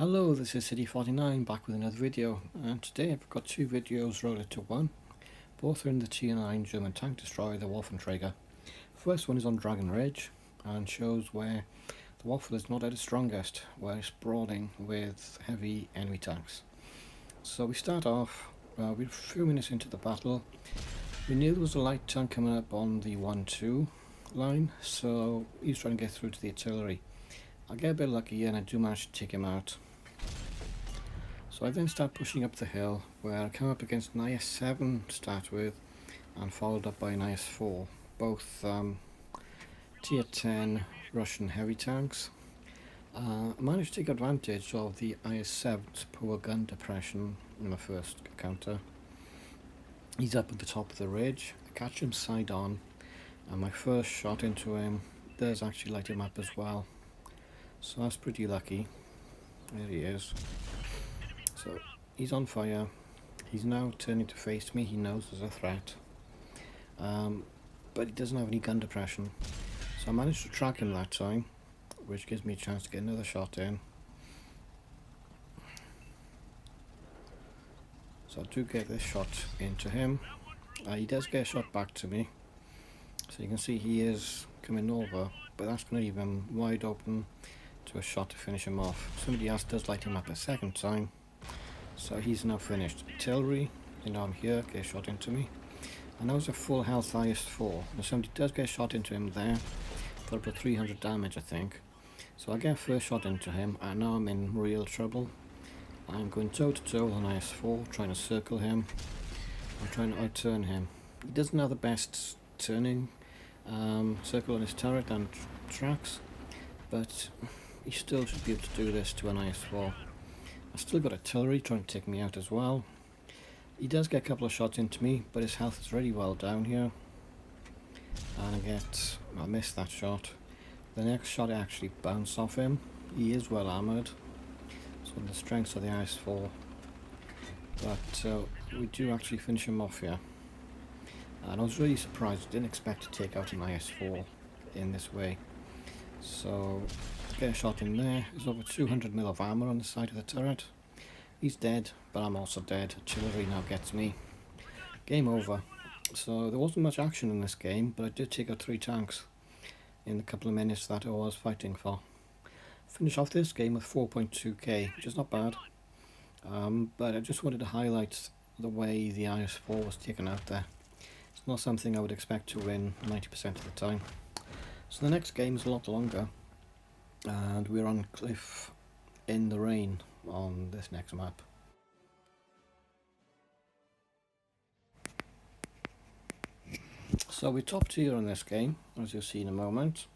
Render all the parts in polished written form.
Hello, this is City49 back with another video, and today I've got two videos rolled into one. Both are in the Tier 9 German tank destroyer, the Waffentrager. First one is on Dragon Ridge and shows where the Waffle is not at its strongest, where it's brawling with heavy enemy tanks. So we start off, we're a few minutes into the battle. We knew there was a light tank coming up on the 1-2 line, so he's trying to get through to the artillery. I get a bit lucky and I do manage to take him out. So I then start pushing up the hill, where I come up against an IS7 to start with and followed up by an IS4, both tier 10 Russian heavy tanks. I managed to take advantage of the IS7's poor gun depression in my first encounter. He's up at the top of the ridge, I catch him side on, and my first shot into him does actually light him up as well. So that's pretty lucky. There he is. So he's on fire. He's now turning to face me. He knows there's a threat. But he doesn't have any gun depression. So I managed to track him that time, which gives me a chance to get another shot in. So I do get this shot into him. He does get a shot back to me. So you can see he is coming over, but that's going to leave him wide open to a shot to finish him off. Somebody else does light him up a second time. So he's now finished. Artillery, you know I'm here, get a shot into me. And that was a full health IS4. And somebody does get a shot into him there, for about 300 damage I think. So I get a first shot into him, and now I'm in real trouble. I'm going toe to toe with an IS4, trying to circle him. I'm trying to outturn him. He doesn't have the best turning circle on his turret and tracks, but he still should be able to do this to an IS4. I've still got artillery trying to take me out as well. He does get a couple of shots into me, but his health is really well down here. And I missed that shot. The next shot I actually bounced off him. He is well armoured, so the strengths of the IS4. But we do actually finish him off here. And I was really surprised. I didn't expect to take out an IS4 in this way. So get a shot in there. There's over 200 mil of armour on the side of the turret. He's dead, but I'm also dead. Artillery now gets me. Game over. So there wasn't much action in this game, but I did take out 3 tanks in the couple of minutes that I was fighting for. Finish off this game with 4.2k, which is not bad. But I just wanted to highlight the way the IS4 was taken out there. It's not something I would expect to win 90% of the time. So the next game is a lot longer, and we're on cliff in the rain on this next map. So we're top tier in this game, as you'll see in a moment.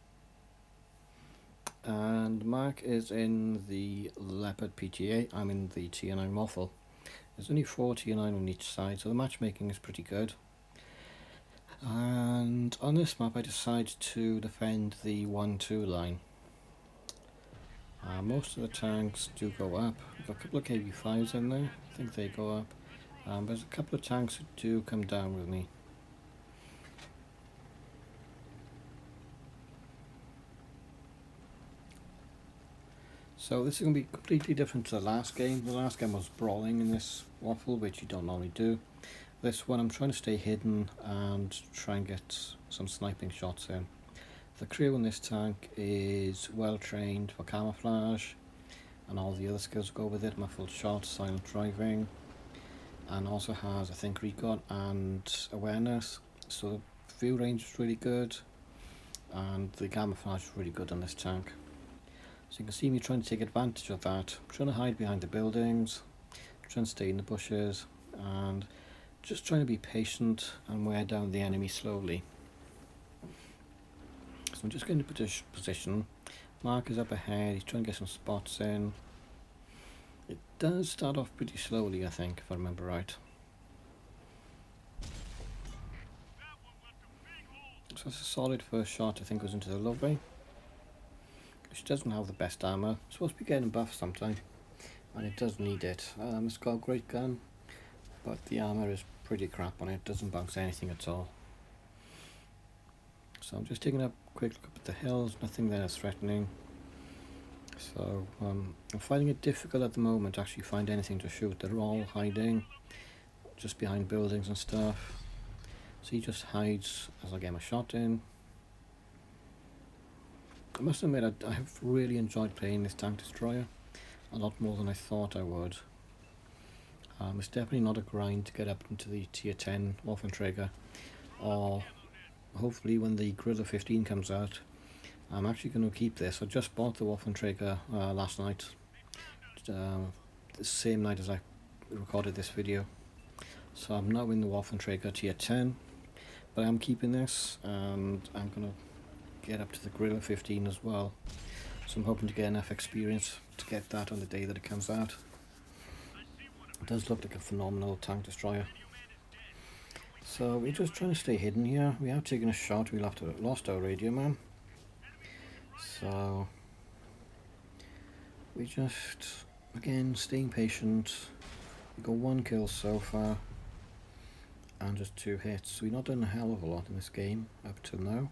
And Mark is in the Leopard PTA, I'm in the Tier 9 Waffle. There's only 4 Tier 9 on each side, so the matchmaking is pretty good. And on this map I decided to defend the 1-2 line. Most of the tanks do go up. We've got a couple of KV5s in there, I think they go up. There's a couple of tanks that do come down with me. So this is going to be completely different to the last game. The last game was brawling in this Waffle, which you don't normally do. This one I'm trying to stay hidden and try and get some sniping shots in. The crew in this tank is well trained for camouflage and all the other skills go with it, muffled shots, silent driving, and also has I think recon and awareness, so the view range is really good and the camouflage is really good on this tank. So you can see me trying to take advantage of that. I'm trying to hide behind the buildings, trying to stay in the bushes, and just trying to be patient and wear down the enemy slowly. So I'm just going to position. Mark is up ahead, he's trying to get some spots in. It does start off pretty slowly I think, if I remember right. So it's a solid first shot, I think goes into the lobby. She doesn't have the best armour. It's supposed to be getting buffed sometime, and it does need it. It's got a great gun, but the armour is pretty crap on it. Doesn't bounce anything at all. So I'm just taking a quick look up at the hills. Nothing there is threatening. So I'm finding it difficult at the moment to actually find anything to shoot. They're all hiding just behind buildings and stuff. So he just hides as I get my shot in. I must admit I have really enjoyed playing this tank destroyer a lot more than I thought I would. It's definitely not a grind to get up into the tier 10 Waffentrager, or hopefully when the Gorilla 15 comes out. I'm actually going to keep this. I just bought the Waffentrager last night, the same night as I recorded this video. So I'm now in the Waffentrager tier 10, but I'm keeping this, and I'm going to get up to the Gorilla 15 as well. So I'm hoping to get enough experience to get that on the day that it comes out. It does look like a phenomenal tank destroyer. So we're just trying to stay hidden here. We have taken a shot. We lost our radio man. So we just, again, staying patient. We got 1 kill so far and just 2 hits. We've not done a hell of a lot in this game up till now.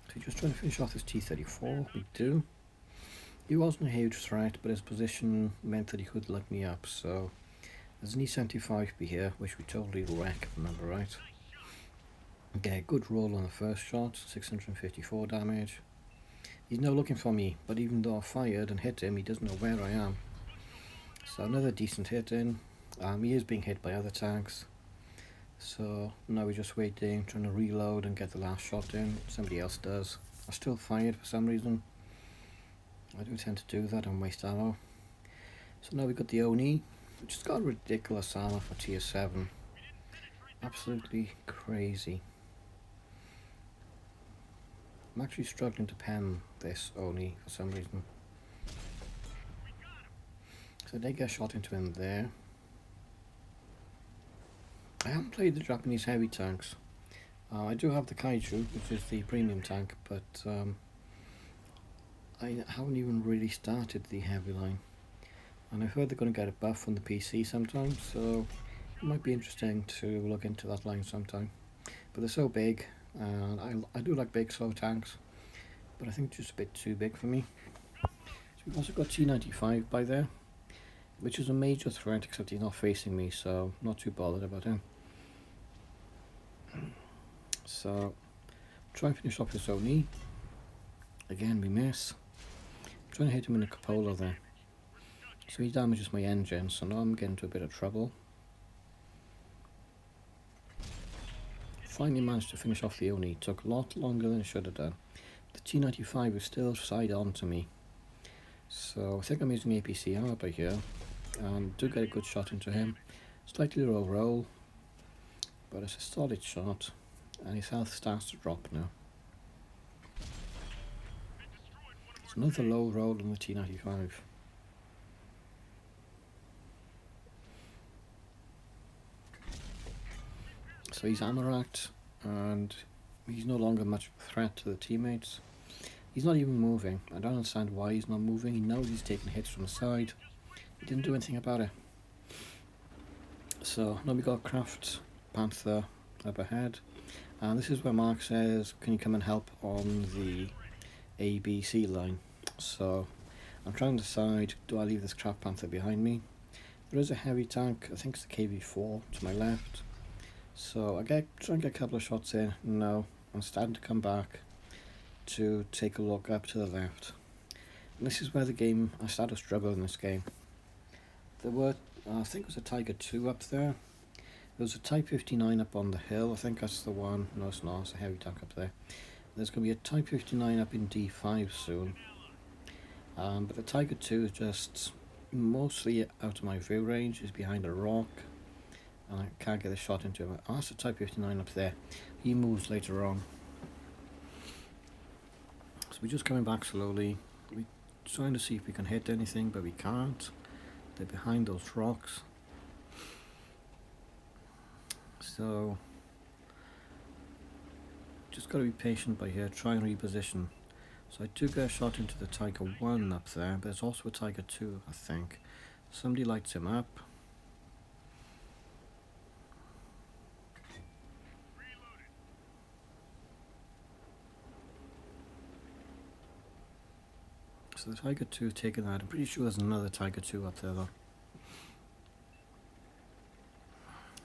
So we're just trying to finish off this T-34. We do. He wasn't a huge threat, but his position meant that he could let me up. So there's an E-75B here, which we totally wreck, if I remember right. Okay, good roll on the first shot, 654 damage. He's now looking for me, but even though I fired and hit him, he doesn't know where I am. So another decent hit in. He is being hit by other tanks. So now we're just waiting, trying to reload and get the last shot in. Somebody else does. I still fired for some reason. I do tend to do that and waste ammo. So now we've got the Oni, which has got ridiculous armor for tier 7. Absolutely crazy. I'm actually struggling to pen this Oni for some reason. So they get shot into him there. I haven't played the Japanese heavy tanks. I do have the Kaiju, which is the premium tank, but I haven't even really started the heavy line. And I've heard they're going to get a buff on the PC sometime, so it might be interesting to look into that line sometime. But they're so big, and I do like big slow tanks, but I think it's just a bit too big for me. So we've also got T-95 by there, which is a major threat, except he's not facing me, so not too bothered about him. So try and finish off his Oni. Again we miss. I'm trying to hit him in a cupola there. So he damages my engine, so now I'm getting into a bit of trouble. Finally managed to finish off the Oni. Took a lot longer than it should have done. The T-95 is still side on to me. So I think I'm using APCR by here. And do get a good shot into him. Slightly low roll, but it's a solid shot. And his health starts to drop now. It's another low roll on the T-95. So he's ammo-racked, and he's no longer much of a threat to the teammates. He's not even moving. I don't understand why he's not moving. He knows he's taking hits from the side. He didn't do anything about it. So now we got Kraft Panther up ahead. And this is where Mark says, can you come and help on the ABC line? So I'm trying to decide, do I leave this Kraft Panther behind me? There is a heavy tank, I think it's the KV4 to my left. So I try and get a couple of shots in. No, I'm starting to come back to take a look up to the left. And this is where I started to struggle in this game. There were, I think it was a Tiger 2 up there. There was a Type 59 up on the hill, I think that's the one. No, it's not, it's a heavy tank up there. There's going to be a Type 59 up in D5 soon. But the Tiger 2 is just mostly out of my view range, is behind a rock. And I can't get a shot into him. Oh, that's a Type 59 up there. He moves later on. So we're just coming back slowly. We're trying to see if we can hit anything, but we can't. They're behind those rocks. So just got to be patient by here, try and reposition. So I do get a shot into the Tiger 1 up there, but there's also a Tiger 2, I think. Somebody lights him up. So the Tiger 2 taking that. I'm pretty sure there's another Tiger 2 up there though.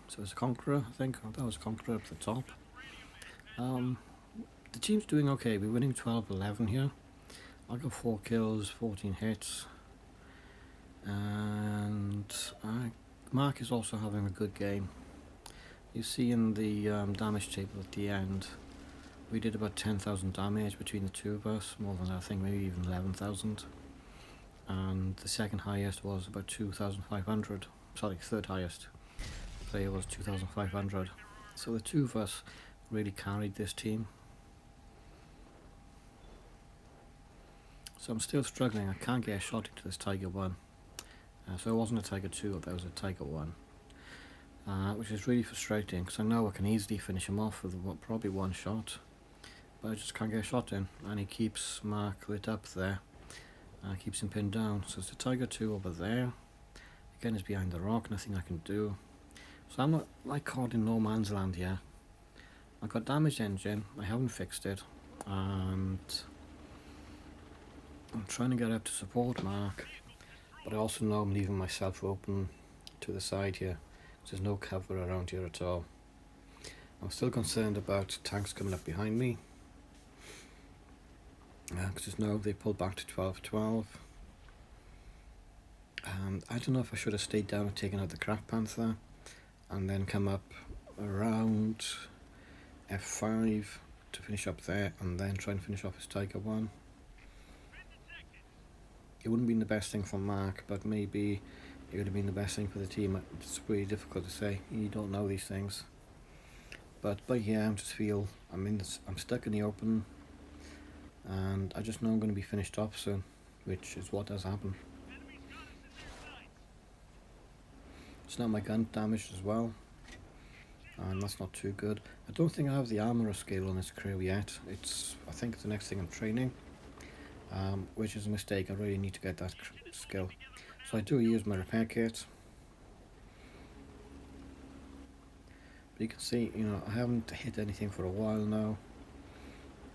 So it's a Conqueror, I think. Oh, that was a Conqueror up the top. The team's doing okay. We're winning 12-11 here. I got 4 kills, 14 hits. And Mark is also having a good game. You see in the damage table at the end, we did about 10,000 damage between the two of us, more than that, I think maybe even 11,000. And the second highest was about 2,500. Sorry, third highest player was 2,500. So the two of us really carried this team. So I'm still struggling. I can't get a shot into this Tiger 1. So it wasn't a Tiger 2, that was a Tiger 1. Which is really frustrating because I know I can easily finish him off with probably one shot. But I just can't get a shot in. And he keeps Mark lit up there. Keeps him pinned down. So it's the Tiger 2 over there. Again, he's behind the rock, nothing I can do. So I'm not like caught in no man's land here. I've got damaged engine, I haven't fixed it. And I'm trying to get up to support Mark. But I also know I'm leaving myself open to the side here. There's no cover around here at all. I'm still concerned about tanks coming up behind me. Because there's no, they pulled back to 12-12. And I don't know if I should have stayed down and taken out the Crack Panther and then come up around F5 to finish up there and then try and finish off his Tiger 1. It wouldn't have been the best thing for Mark, but maybe it would have been the best thing for the team. It's really difficult to say. You don't know these things. But yeah, I just feel I'm stuck in the open, and I just know I'm going to be finished off soon, which is what does happen. So now my gun damaged as well, and that's not too good. I don't think I have the armourer skill on this crew yet. I think it's the next thing I'm training. Which is a mistake. I really need to get that skill. So I do use my repair kit. But you can see, I haven't hit anything for a while now.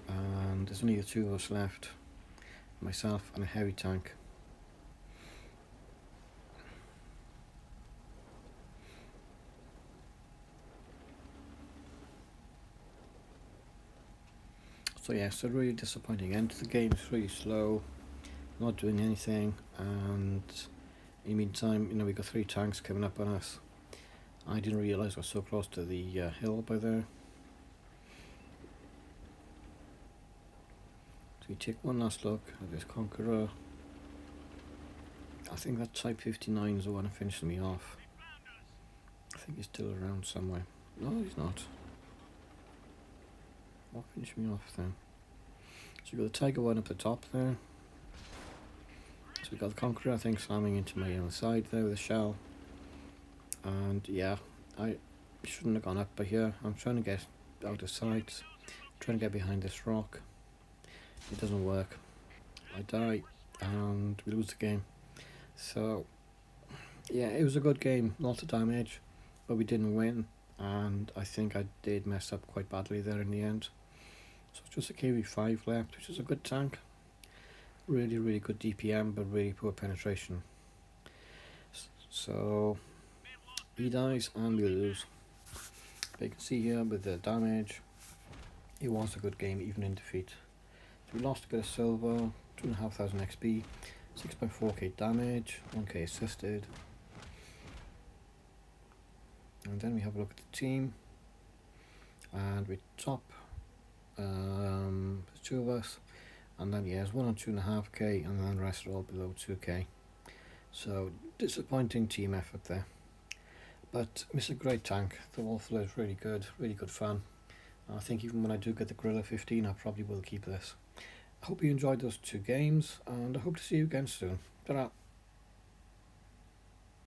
And there's only the two of us left. Myself and a heavy tank. So yeah, it's a really disappointing end to the game. It's really slow, not doing anything, and in the meantime, we got 3 tanks coming up on us. I didn't realise we're so close to the hill by there. So we take one last look at this Conqueror. I think that Type 59 is the one that finished me off. I think he's still around somewhere. No, he's not. What finished me off then? So we've got the Tiger 1 up the top there. So we've got the Conqueror, I think, slamming into me on the side there with a shell. And yeah, I shouldn't have gone up by here. I'm trying to get out of sight, trying to get behind this rock. It doesn't work. I die and we lose the game. So yeah, it was a good game, lots of damage, but we didn't win. And I think I did mess up quite badly there in the end. So it's just a KV5 left, which is a good tank. Really, really good DPM, but really poor penetration. So he dies and we lose. But you can see here with the damage, it was a good game even in defeat. So we lost a bit of silver, 2,500 XP, 6.4k damage, 1k assisted. And then we have a look at the team, and we top there's 2 of us, and then yeah, there's 1 on 2.5k, and then the rest are all below 2k. So disappointing team effort there, but it's a great tank. The Waffle is really good fun. I think even when I do get the Gorilla 15, I probably will keep this. I hope you enjoyed those 2 games, and I hope to see you again soon. Ta-ra.